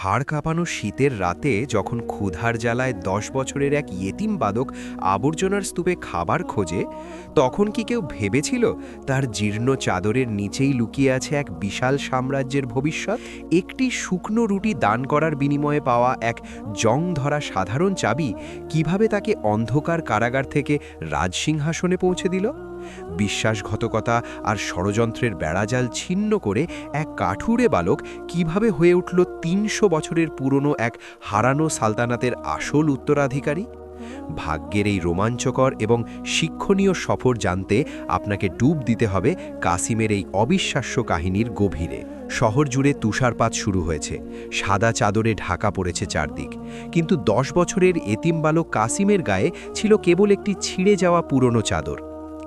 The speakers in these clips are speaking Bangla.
হাড় কাঁপানো শীতের রাতে যখন ক্ষুধার জ্বালায় 10 বছরের এক ইয়েতিম বালক আবর্জনার স্তূপে খাবার খোঁজে, তখন কি কেউ ভেবেছিল তার জীর্ণ চাদরের নিচেই লুকিয়ে আছে এক বিশাল সাম্রাজ্যের ভবিষ্যৎ? একটি শুকনো রুটি দান করার বিনিময়ে পাওয়া এক জং ধরা সাধারণ চাবি কিভাবে তাকে অন্ধকার কারাগার থেকে রাজসিংহাসনে পৌঁছে দিল? বিশ্বাসঘাতকতা আর ষড়যন্ত্রের বেড়াজাল ছিন্ন করে এক কাঠুরে বালক কিভাবে হয়ে উঠল ৩০০ বছরের পুরনো এক হারানো সালতানাতের আসল উত্তরাধিকারী? ভাগ্যের এই রোমাঞ্চকর এবং শিক্ষণীয় সফর জানতে আপনাকে ডুব দিতে হবে কাসিমের এই অবিশ্বাস্য কাহিনীর গভীরে। শহর জুড়ে তুষারপাত শুরু হয়েছে, সাদা চাদরে ঢাকা পড়েছে চারদিক, কিন্তু ১০ বছরের এতিম বালক কাসিমের গায়ে ছিল কেবল একটি ছিঁড়ে যাওয়া পুরনো চাদর।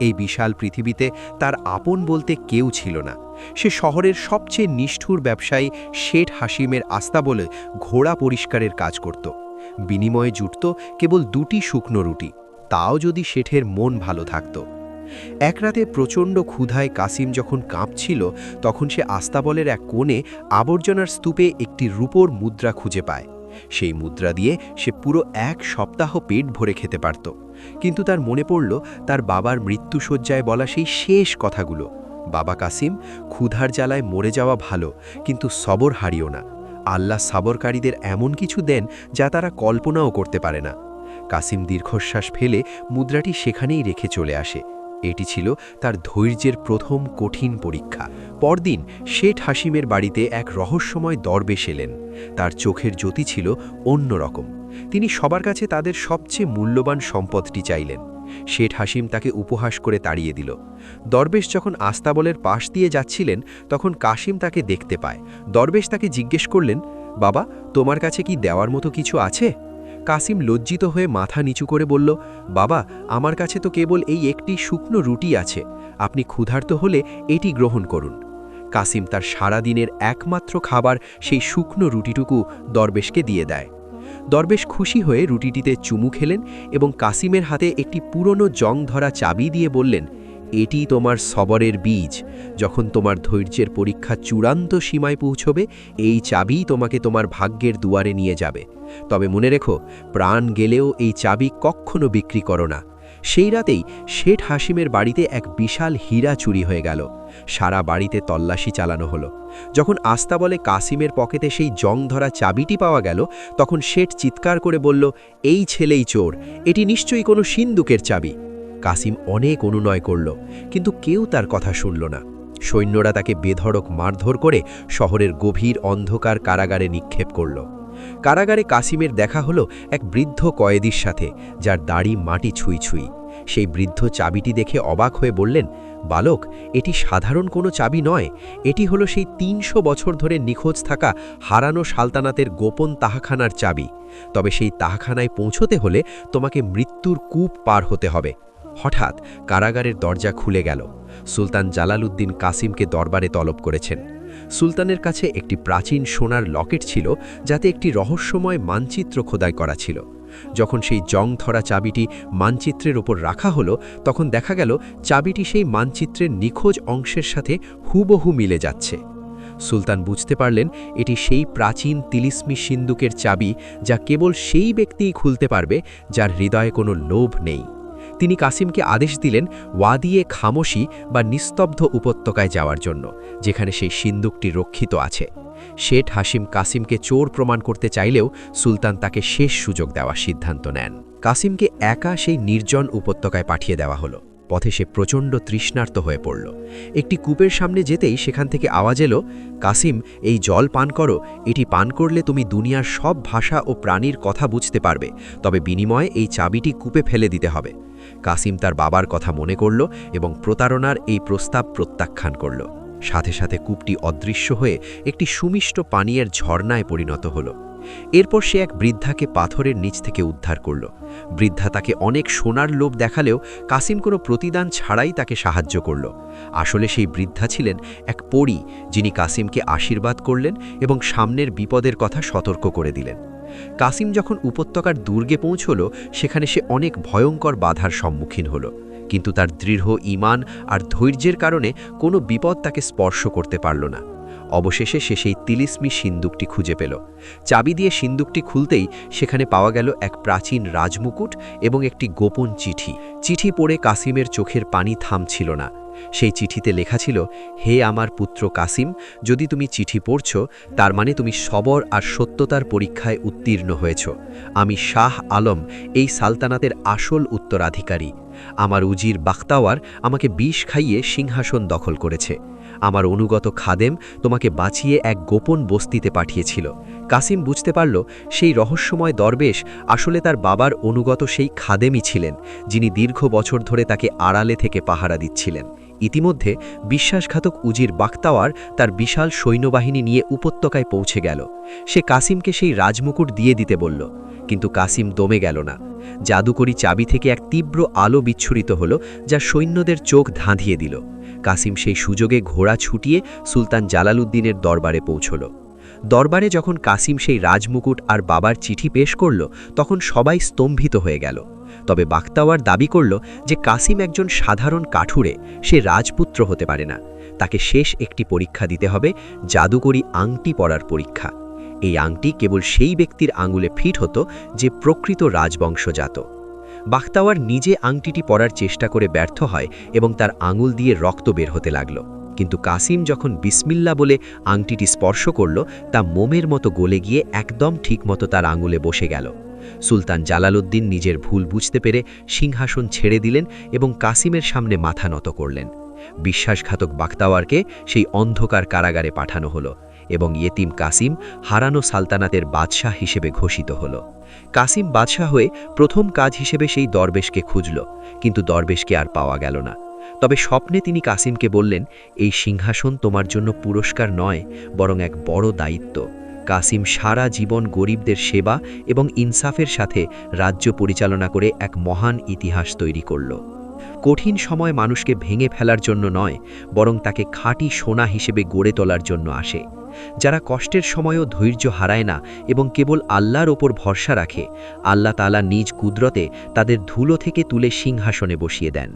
এই বিশাল পৃথিবীতে তার আপন বলতে কেউ ছিল না। সে শহরের সবচেয়ে নিষ্ঠুর ব্যবসায়ী শেঠ হাসিমের আস্তাবলে ঘোড়া পরিষ্কারের কাজ করত। বিনিময়ে জুটত কেবল ২টি শুকনো রুটি, তাও যদি শেঠের মন ভালো থাকত। এক রাতে প্রচণ্ড ক্ষুধায় কাসিম যখন কাঁপছিল, তখন সে আস্তাবলের এক কোণে আবর্জনার স্তূপে একটি রূপোর মুদ্রা খুঁজে পায়। সেই মুদ্রা দিয়ে সে পুরো এক সপ্তাহ পেট ভরে খেতে পারত। কিন্তু তার মনে পড়ল তার বাবার মৃত্যুশয্যায় বলা সেই শেষ কথাগুলো। বাবা কাসিম, ক্ষুধার জ্বালায় মরে যাওয়া ভালো, কিন্তু সবর হারিও না। আল্লাহ সাবরকারীদের এমন কিছু দেন যা তারা কল্পনাও করতে পারে না। কাসিম দীর্ঘশ্বাস ফেলে মুদ্রাটি সেখানেই রেখে চলে আসে। এটি ছিল তার ধৈর্যের প্রথম কঠিন পরীক্ষা। পরদিন শেঠ হাসিমের বাড়িতে এক রহস্যময় দরবেশ এলেন। তার চোখের জ্যোতি ছিল অন্যরকম। তিনি সবার কাছে তাদের সবচেয়ে মূল্যবান সম্পদটি চাইলেন। শেঠ হাসিম তাকে উপহাস করে তাড়িয়ে দিল। দরবেশ যখন আস্তাবলের পাশ দিয়ে যাচ্ছিলেন, তখন কাসিম তাকে দেখতে পায়। দরবেশ তাকে জিজ্ঞেস করলেন, বাবা, তোমার কাছে কি দেওয়ার মতো কিছু আছে? কাসিম লজ্জিত হয়ে মাথা নিচু করে বলল, বাবা, আমার কাছে তো কেবল এই একটি শুকনো রুটি আছে। আপনি ক্ষুধার্ত হলে এটি গ্রহণ করুন। কাসিম তার সারা দিনের একমাত্র খাবার সেই শুকনো রুটিটুকু দরবেশকে দিয়ে দেয়। দরবেশ খুশি হয়ে রুটিটিতে চুমু খেলেন এবং কাসিমের হাতে একটি পুরনো জং ধরা চাবি দিয়ে বললেন, এটি তোমার সবরের বীজ। যখন তোমার ধৈর্যের পরীক্ষা চূড়ান্ত সীমায় পৌঁছবে, এই চাবি তোমাকে তোমার ভাগ্যের দুয়ারে নিয়ে যাবে। তবে মনে রেখো, প্রাণ গেলেও এই চাবি কখনো বিক্রি করো না। সেই রাতেই শেঠ হাসিমের বাড়িতে এক বিশাল হীরা চুরি হয়ে গেল। সারা বাড়িতে তল্লাশি চালানো হলো। যখন আস্তাবলে কাসিমের পকেটে সেই জং ধরা চাবিটি পাওয়া গেল, তখন শেঠ চিৎকার করে বলল, এই ছেলেই চোর, এটি নিশ্চয়ই কোনো সিন্দুকের চাবি। কাসিম অনেক অনুনয় করল, কিন্তু কেউ তার কথা শুনল না। সৈন্যরা তাকে বেধড়ক মারধর করে শহরের গভীর অন্ধকার কারাগারে নিক্ষেপ করল। কারাগারে কাসিমের দেখা হলো এক বৃদ্ধ কয়েদির সাথে, যার দাড়ি মাটি ছুঁই ছুঁই। সেই বৃদ্ধ চাবিটি দেখে অবাক হয়ে বললেন, বালক, এটি সাধারণ কোনো চাবি নয়। এটি হলো সেই ৩০০ বছর ধরে নিখোঁজ থাকা হারানো সালতানাতের গোপন তাহাখানার চাবি। তবে সেই তাহাখানায় পৌঁছতে হলে তোমাকে মৃত্যুর কূপ পার হতে হবে। হঠাৎ কারাগারের দরজা খুলে গেল। সুলতান জালালউদ্দিন কাসিমকে দরবারে তলব করেছেন। সুলতানের কাছে একটি প্রাচীন সোনার লকেট ছিল, যাতে একটি রহস্যময় মানচিত্র খোদাই করা ছিল। যখন সেই জং ধরা চাবিটি মানচিত্রের ওপর রাখা হলো, তখন দেখা গেল চাবিটি সেই মানচিত্রের নিখোঁজ অংশের সাথে হুবহু মিলে যাচ্ছে। সুলতান বুঝতে পারলেন এটি সেই প্রাচীন তিলিস্মি সিন্দুকের চাবি, যা কেবল সেই ব্যক্তিই খুলতে পারবে যার হৃদয়ে কোনো লোভ নেই। তিনি কাসিমকে আদেশ দিলেন ওয়াদিয়ে খামোশি বা নিস্তব্ধ উপত্যকায় যাওয়ার জন্য, যেখানে সেই সিন্দুকটি রক্ষিত আছে। শেঠ হাসিম কাসিমকে চোর প্রমাণ করতে চাইলেও সুলতান তাকে শেষ সুযোগ দেওয়ার সিদ্ধান্ত নেন। কাসিমকে একা সেই নির্জন উপত্যকায় পাঠিয়ে দেওয়া হলো। পথে সে প্রচণ্ড তৃষ্ণার্ত হয়ে পড়ল। একটি কূপের সামনে যেতেই সেখান থেকে আওয়াজ এলো, কাসিম, এই জল পান করো। এটি পান করলে তুমি দুনিয়ার সব ভাষা ও প্রাণীর কথা বুঝতে পারবে, তবে বিনিময়ে এই চাবিটি কূপে ফেলে দিতে হবে। কাসিম তার বাবার কথা মনে করল এবং প্রতারণার এই প্রস্তাব প্রত্যাখ্যান করল। সাথে সাথে কূপটি অদৃশ্য হয়ে একটি সুমিষ্ট পানীয়ের ঝর্ণায় পরিণত হল। এরপর সে এক বৃদ্ধাকে পাথরের নিচ থেকে উদ্ধার করল। বৃদ্ধা তাকে অনেক সোনার লোভ দেখালেও কাসিম কোনো প্রতিদান ছাড়াই তাকে সাহায্য করল। আসলে সেই বৃদ্ধা ছিলেন এক পরী, যিনি কাসিমকে আশীর্বাদ করলেন এবং সামনের বিপদের কথা সতর্ক করে দিলেন। কাসিম যখন উপত্যকার দুর্গে পৌঁছল, সেখানে সে অনেক ভয়ঙ্কর বাধার সম্মুখীন হল। কিন্তু তার দৃঢ় ঈমান আর ধৈর্যের কারণে কোনো বিপদ তাকে স্পর্শ করতে পারল না। অবশেষে সে সেই তিলিস্মি সিন্দুকটি খুঁজে পেল। চাবি দিয়ে সিন্দুকটি খুলতেই সেখানে পাওয়া গেল এক প্রাচীন রাজমুকুট এবং একটি গোপন চিঠি। চিঠি পড়ে কাসিমের চোখের পানি থামছিল না। সেই চিঠিতে লেখা ছিল, হে আমার পুত্র কাসিম, যদি তুমি চিঠি পড়ছ তার মানে তুমি সবর আর সত্যতার পরীক্ষায় উত্তীর্ণ হয়েছ। আমি শাহ আলম, এই সালতানাতের আসল উত্তরাধিকারী। আমার উজির বাখতাওয়ার আমাকে বিষ খাইয়ে সিংহাসন দখল করেছে। আমার অনুগত খাদেম তোমাকে বাঁচিয়ে এক গোপন বস্তিতে পাঠিয়েছিল। কাসিম বুঝতে পারল সেই রহস্যময় দরবেশ আসলে তার বাবার অনুগত সেই খাদেমই ছিলেন, যিনি দীর্ঘ বছর ধরে তাকে আড়ালে থেকে পাহারা দিচ্ছিলেন। ইতিমধ্যে বিশ্বাসঘাতক উজির বাখতাওয়ার তার বিশাল সৈন্যবাহিনী নিয়ে উপত্যকায় পৌঁছে গেল। সে কাসিমকে সেই রাজমুকুট দিয়ে দিতে বলল, কিন্তু কাসিম দমে গেল না। জাদুকরি চাবি থেকে এক তীব্র আলো বিচ্ছুরিত হল, যা সৈন্যদের চোখ ধাঁধিয়ে দিল। কাসিম সেই সুযোগে ঘোড়া ছুটিয়ে সুলতান জালালউদ্দিনের দরবারে পৌঁছল। দরবারে যখন কাসিম সেই রাজমুকুট আর বাবার চিঠি পেশ করল, তখন সবাই স্তম্ভিত হয়ে গেল। তবে বাখতাওয়ার দাবি করল যে কাসিম একজন সাধারণ কাঠুরে, সে রাজপুত্র হতে পারে না। তাকে শেষ একটি পরীক্ষা দিতে হবে, জাদুকরি আংটি পরার পরীক্ষা। এই আংটি কেবল সেই ব্যক্তির আঙুলে ফিট হতো যে প্রকৃত রাজবংশজাত। বাখতাওয়ার নিজে আংটিটি পরার চেষ্টা করে ব্যর্থ হয় এবং তার আঙুল দিয়ে রক্ত বের হতে লাগল। কিন্তু কাসিম যখন বিসমিল্লা বলে আংটিটি স্পর্শ করল, তা মোমের মতো গলে গিয়ে একদম ঠিকমতো তার আঙুলে বসে গেল। সুলতান জালালউদ্দিন নিজের ভুল বুঝতে পেরে সিংহাসন ছেড়ে দিলেন এবং কাসিমের সামনে মাথা নত করলেন। বিশ্বাসঘাতক বাখতাওয়ারকে সেই অন্ধকার কারাগারে পাঠানো হলো এবং ইয়েতিম কাসিম হারানো সালতানাতের বাদশাহ হিসেবে ঘোষিত হল। কাসিম বাদশাহ হয়ে প্রথম কাজ হিসেবে সেই দরবেশকে খুঁজল, কিন্তু দরবেশকে আর পাওয়া গেল না। তবে স্বপ্নে তিনি কাসিমকে বললেন, এই সিংহাসন তোমার জন্য পুরস্কার নয়, বরং এক বড় দায়িত্ব। কাসিম সারা জীবন গরিবদের সেবা এবং ইনসাফের সাথে রাজ্য পরিচালনা করে এক মহান ইতিহাস তৈরি করল। কঠিন সময় মানুষকে ভেঙে ফেলার জন্য নয়, বরং তাকে খাঁটি সোনা হিসেবে গড়ে তোলার জন্য আসে। যারা কষ্টের সময়ও ধৈর্য হারায় না এবং কেবল আল্লাহর ওপর ভরসা রাখে, আল্লাহ তাআলা নিজ কুদরতে তাদের ধুলো থেকে তুলে সিংহাসনে বসিয়ে দেন।